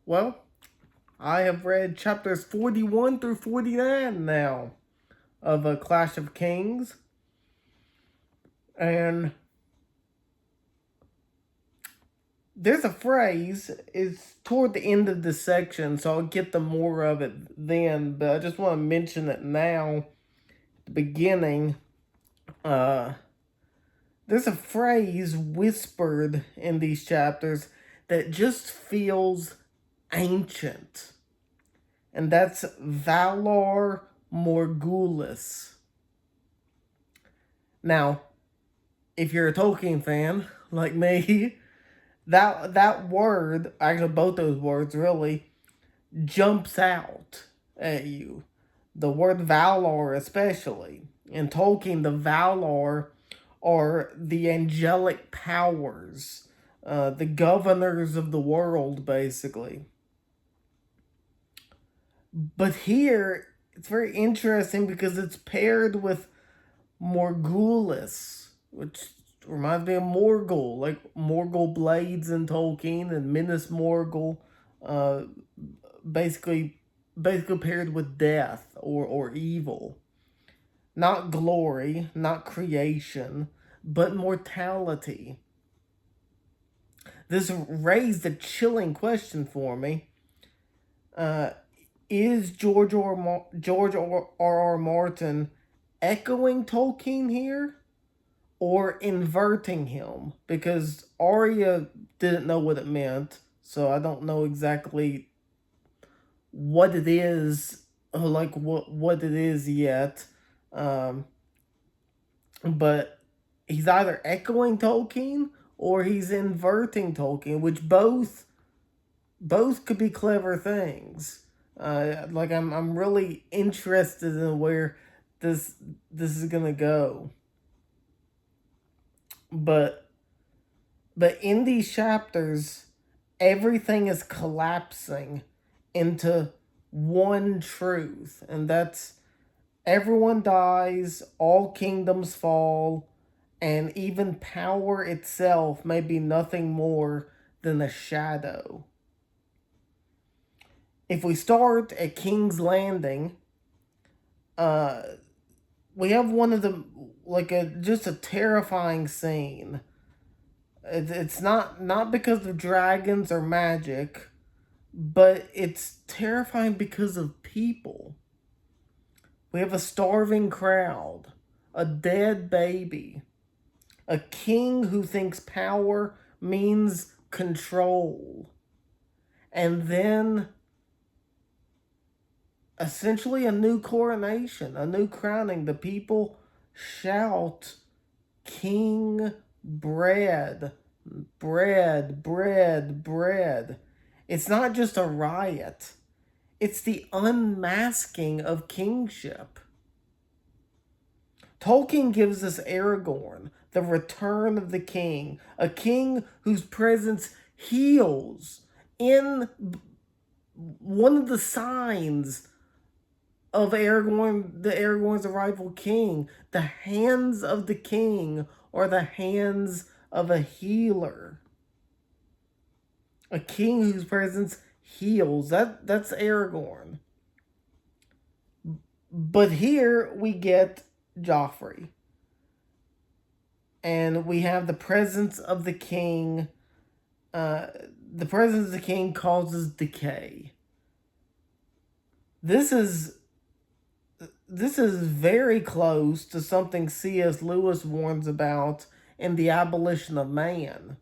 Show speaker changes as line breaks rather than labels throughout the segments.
Well, I have read chapters 41 through 49 now of A Clash of Kings, and there's a phrase, it's toward the end of the section, so I'll get the more of it then, but I just want to mention it now, at the beginning. Uh, there's a phrase whispered in these chapters that just feels ancient, and that's Valar Morghulis. Now, if you're a Tolkien fan like me, that word, actually both those words really, jumps out at you. The word Valar especially. In Tolkien, the Valar are the angelic powers, the governors of the world, basically. But here, it's very interesting because it's paired with Morghulis, which reminds me of Morgul, like Morgul blades in Tolkien, and Minas Morgul, uh, basically, basically paired with death or evil, not glory, not creation, but mortality. This raised a chilling question for me. Uh, is George R. Martin echoing Tolkien here, or inverting him? Because Arya didn't know what it meant, so I don't know exactly what it is, like what it is yet. Um, but he's either echoing Tolkien or he's inverting Tolkien, which both could be clever things. Like I'm really interested in where this this is gonna go. But in these chapters, everything is collapsing into one truth, and that's everyone dies, all kingdoms fall, and even power itself may be nothing more than a shadow. If we start at King's Landing, uh, we have one of the like a just a terrifying scene. It's not because of dragons or magic, but it's terrifying because of people. We have a starving crowd, a dead baby, a king who thinks power means control, and then essentially a new coronation, a new crowning. The people shout, King bread, bread, bread, bread. It's not just a riot, it's the unmasking of kingship. Tolkien gives us Aragorn, the return of the king, a king whose presence heals. In one of the signs of Aragorn's arrival king, the hands of the king are the hands of a healer. A king whose presence heals. That's Aragorn. But here we get Joffrey. And we have the presence of the king. The presence of the king causes decay. This is very close to something C.S. Lewis warns about in The Abolition of Man.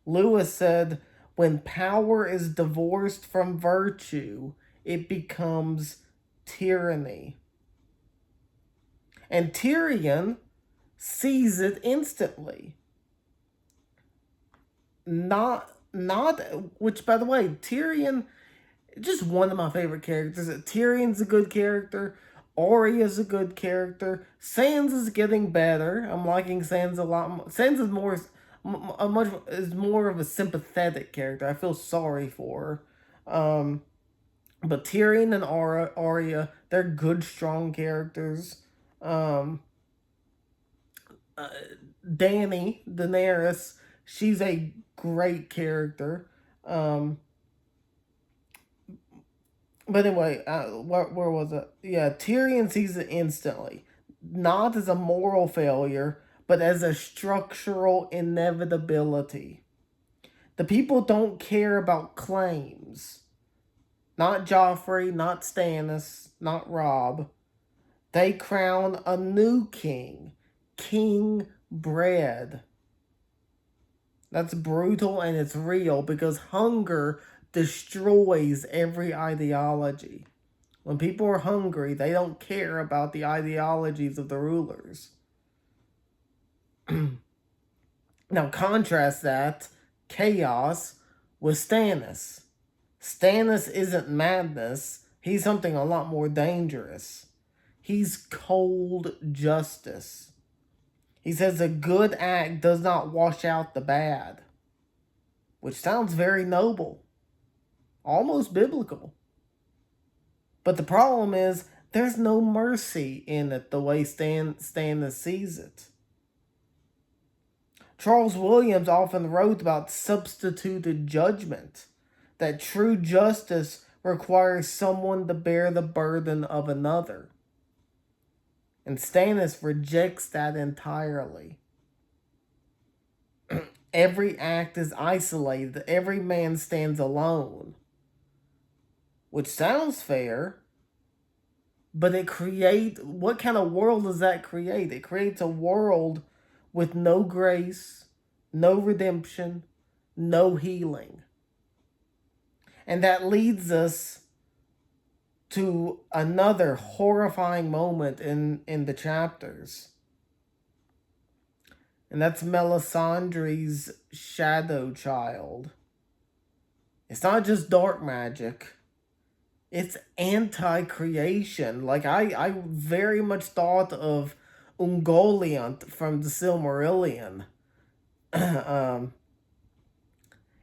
Lewis said, when power is divorced from virtue, it becomes tyranny. And Tyrion sees it instantly. Not which, by the way, Tyrion, just one of my favorite characters. Tyrion's a good character. Arya's a good character. Sans is getting better. I'm liking Sans a lot more. Sans is more of a sympathetic character. I feel sorry for her. But Tyrion and Arya, they're good, strong characters. Um, uh, Daenerys, she's a great character. Um, But anyway, where was it? Yeah, Tyrion sees it instantly, not as a moral failure, but as a structural inevitability. The people don't care about claims. Not Joffrey, not Stannis, not Robb. They crown a new king. King Bread. That's brutal and it's real because hunger destroys every ideology. When people are hungry, they don't care about the ideologies of the rulers. Now, contrast that chaos with Stannis. Stannis isn't madness, he's something a lot more dangerous. He's cold justice. He says a good act does not wash out the bad, which sounds very noble, almost biblical. But the problem is, there's no mercy in it the way Stannis sees it. Charles Williams often wrote about substituted judgment, that true justice requires someone to bear the burden of another. And Stannis rejects that entirely. Every act is isolated, every man stands alone. Which sounds fair, but what kind of world does that create? It creates a world with no grace, no redemption, no healing. And that leads us to another horrifying moment in the chapters. And that's Melisandre's shadow child. It's not just dark magic. It's anti-creation. Like, I very much thought of Ungoliant from the Silmarillion.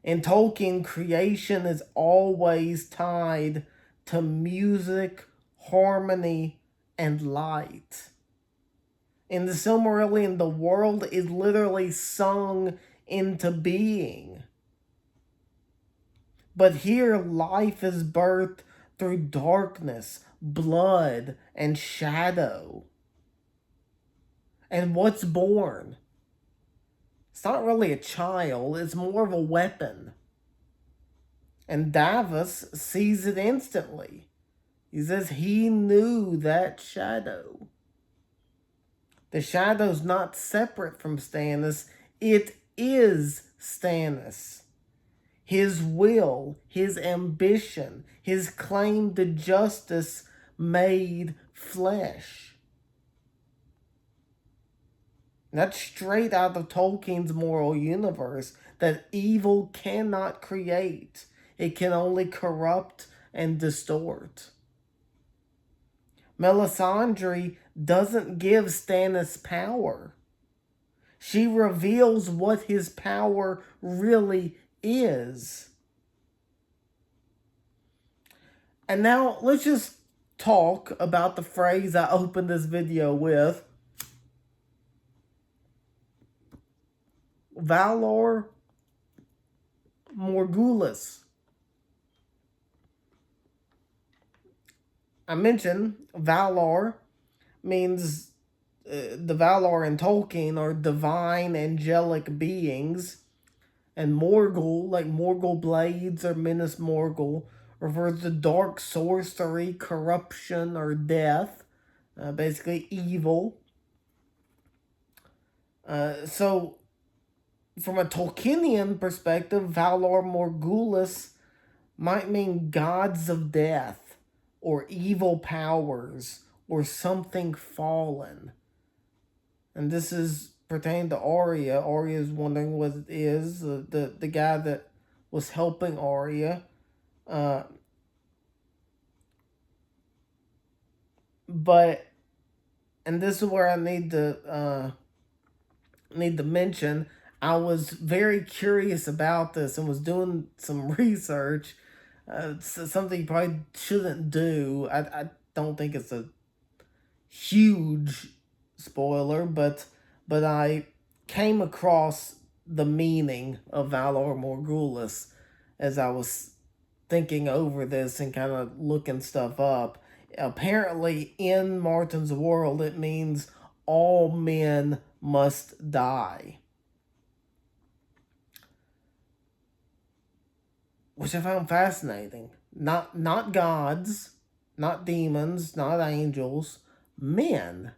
In Tolkien, creation is always tied to music, harmony, and light. In the Silmarillion, the world is literally sung into being. But here, life is birthed through darkness, blood, and shadow. And what's born? It's not really a child, it's more of a weapon. And Davos sees it instantly. He says he knew that shadow. The shadow's not separate from Stannis, it is Stannis. His will, his ambition, his claim to justice made flesh. That's straight out of Tolkien's moral universe, that evil cannot create. It can only corrupt and distort. Melisandre doesn't give Stannis power. She reveals what his power really is. And now let's just talk about the phrase I opened this video with. Valar Morghulis. I mentioned Valar means the Valar in Tolkien are divine angelic beings. And Morgul, like Morgul blades or Minas Morgul, refers to dark sorcery, corruption, or death. Basically evil. So, from a Tolkienian perspective, Valar Morghulis might mean gods of death, or evil powers, or something fallen. And this is pertaining to Arya. Arya is wondering what it is. The guy that was helping Arya. But, and this is where I need to mention, I was very curious about this and was doing some research. Something you probably shouldn't do. I don't think it's a huge spoiler, but I came across the meaning of Valar Morghulis as I was thinking over this and kind of looking stuff up. Apparently, in Martin's world, it means all men must die, which I found fascinating. Not gods, not demons, not angels, men.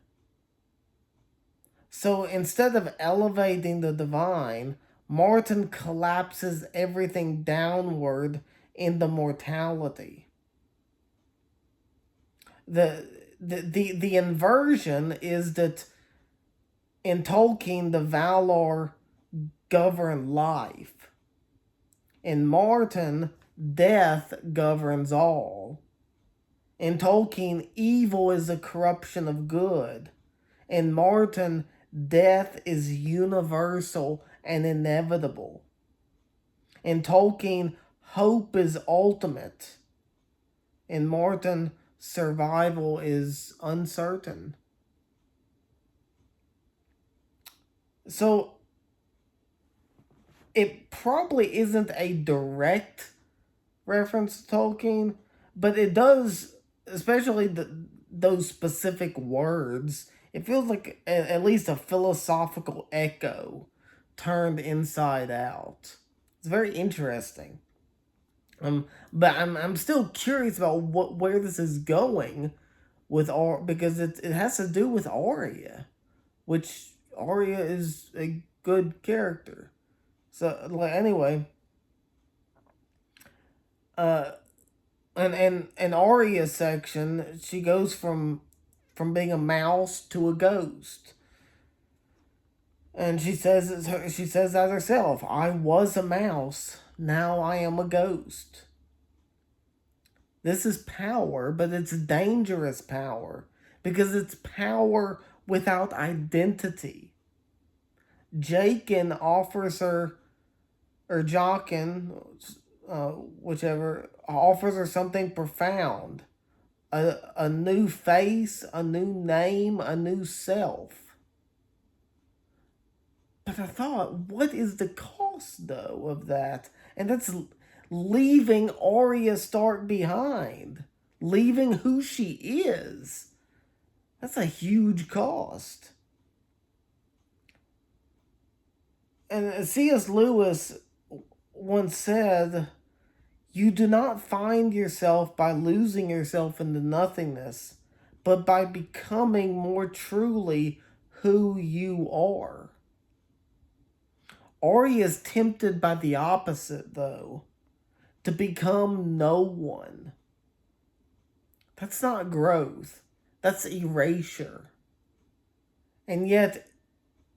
So instead of elevating the divine, Martin collapses everything downward into mortality. The inversion is that in Tolkien the Valar govern life. In Martin, death governs all. In Tolkien, evil is a corruption of good. In Martin, death is universal and inevitable. In Tolkien, hope is ultimate. In Martin, survival is uncertain. So, it probably isn't a direct reference to Tolkien, but it does, especially those specific words. It feels like at least a philosophical echo turned inside out. It's very interesting. But I'm still curious about where this is going with because it has to do with Arya, which Arya is a good character. So like anyway, uh, and Arya section, she goes from being a mouse to a ghost. And she says that herself. I was a mouse. Now I am a ghost. This is power, but it's dangerous power because it's power without identity. Jaqen offers her, or Jaqen, whichever, offers her something profound. A new face, a new name, a new self. But I thought, what is the cost, though, of that? And that's leaving Arya Stark behind. Leaving who she is. That's a huge cost. And C.S. Lewis once said, you do not find yourself by losing yourself into nothingness, but by becoming more truly who you are. Arya is tempted by the opposite, though, to become no one. That's not growth. That's erasure. And yet,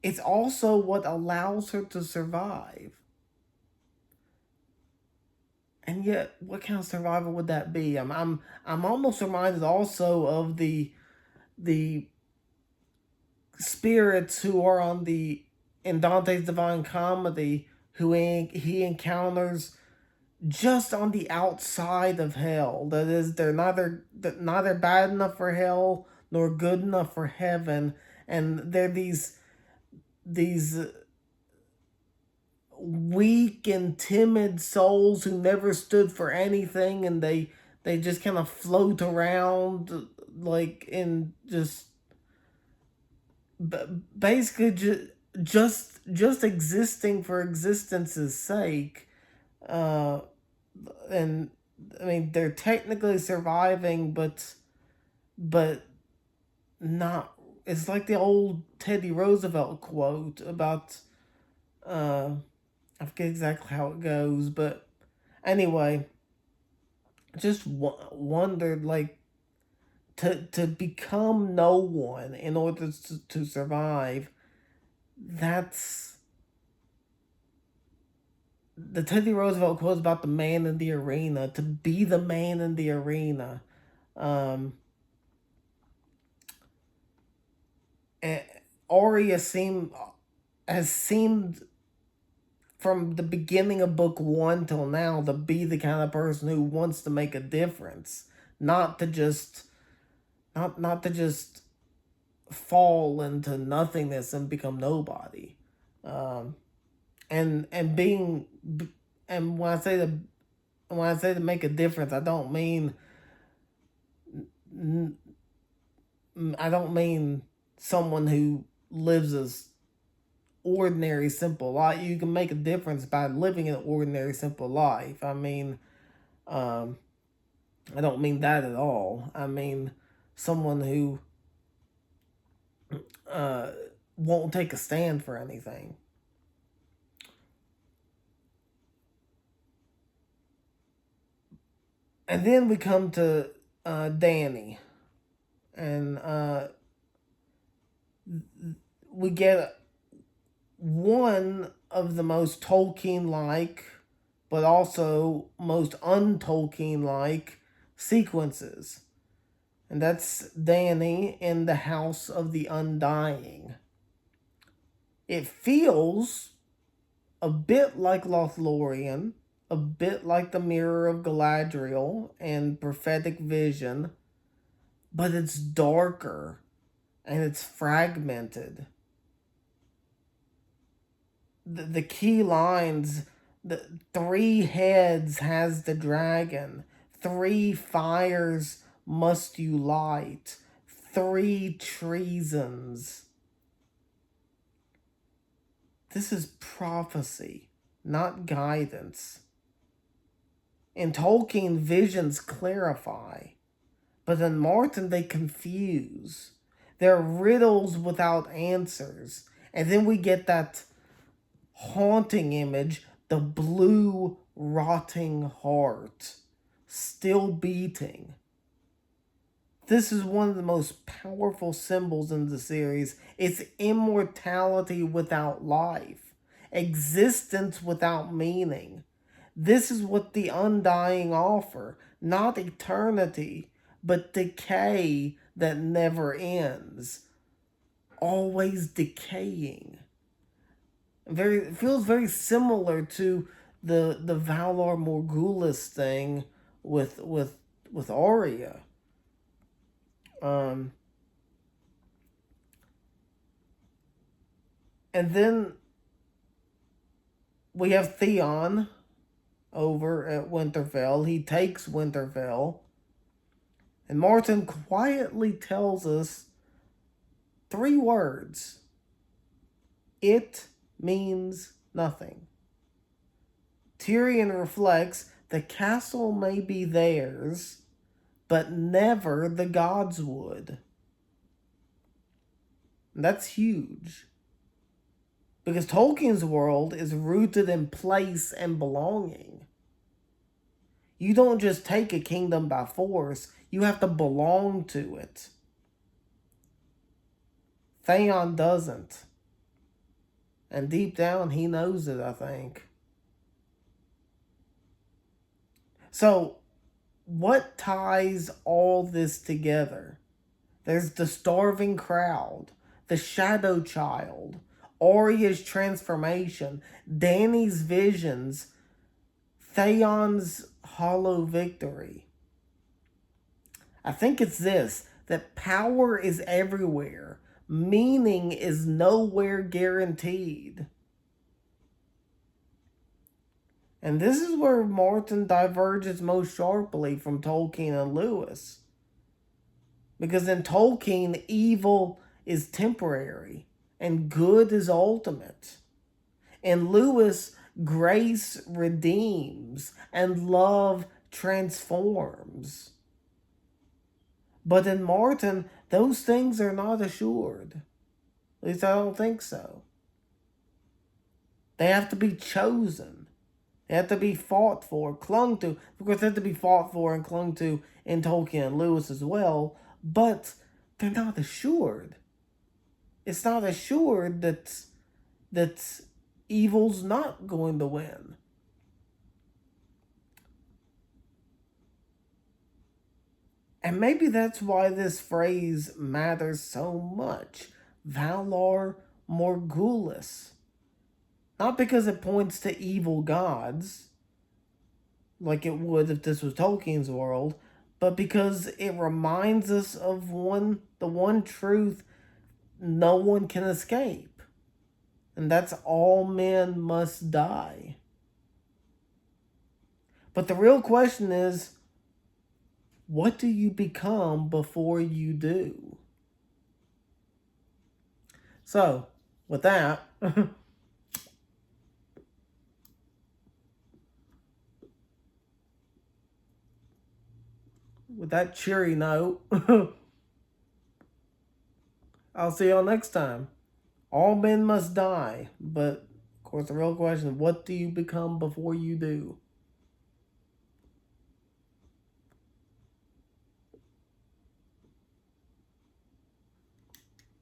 it's also what allows her to survive. And yet, what kind of survival would that be? I'm almost reminded also of the spirits who are in Dante's Divine Comedy, who he encounters just on the outside of hell. That is, they're neither bad enough for hell nor good enough for heaven, and they're these weak and timid souls who never stood for anything, and they just kind of float around like in just basically just existing for existence's sake. And I mean, they're technically surviving, but not. It's like the old Teddy Roosevelt quote about I forget exactly how it goes, but anyway, just wondered, like, to become no one in order to survive. That's the Teddy Roosevelt quote about the man in the arena. To be the man in the arena. Um, and Arya has seemed from the beginning of book one till now to be the kind of person who wants to make a difference, not to just fall into nothingness and become nobody. Um, and being and when I say when I say to make a difference, I don't mean someone who lives a ordinary simple life. You can make a difference by living an ordinary simple life. Um, I don't mean that at all. I mean someone who uh, won't take a stand for anything. And then we come to Dany, and we get one of the most Tolkien like, but also most un-Tolkien like sequences. And that's Dany in the House of the Undying. It feels a bit like Lothlorien, a bit like the Mirror of Galadriel and Prophetic Vision, but it's darker and it's fragmented. The key lines, the 3 heads has the dragon, 3 fires must you light, 3 treasons. This is prophecy, not guidance. In Tolkien, visions clarify, but in Martin, they confuse. They're riddles without answers. And then we get that haunting image, the blue, rotting heart, still beating. This is one of the most powerful symbols in the series. It's immortality without life, existence without meaning. This is what the Undying offer. Not eternity, but decay that never ends. Always decaying. It feels very similar to the Valar Morghulis thing with Arya. And then we have Theon over at Winterfell. He takes Winterfell. And Martin quietly tells us 3 words. It means nothing. Tyrion reflects the castle may be theirs, but never the gods would. And that's huge. Because Tolkien's world is rooted in place and belonging. You don't just take a kingdom by force, you have to belong to it. Theon doesn't. And deep down, he knows it, I think. So, what ties all this together? There's the starving crowd, the shadow child, Arya's transformation, Dany's visions, Theon's hollow victory. I think it's this, that power is everywhere. Meaning is nowhere guaranteed. And this is where Martin diverges most sharply from Tolkien and Lewis. Because in Tolkien, evil is temporary and good is ultimate. In Lewis, grace redeems and love transforms. But in Martin, those things are not assured. At least I don't think so. They have to be chosen. They have to be fought for, clung to. Of course, they have to be fought for and clung to in Tolkien and Lewis as well. But they're not assured. It's not assured that evil's not going to win. And maybe that's why this phrase matters so much. Valar Morghulis. Not because it points to evil gods, like it would if this was Tolkien's world, but because it reminds us of the one truth no one can escape. And that's all men must die. But the real question is, what do you become before you do? So, with that, with that cheery note, I'll see y'all next time. All men must die, but of course, the real question is, what do you become before you do?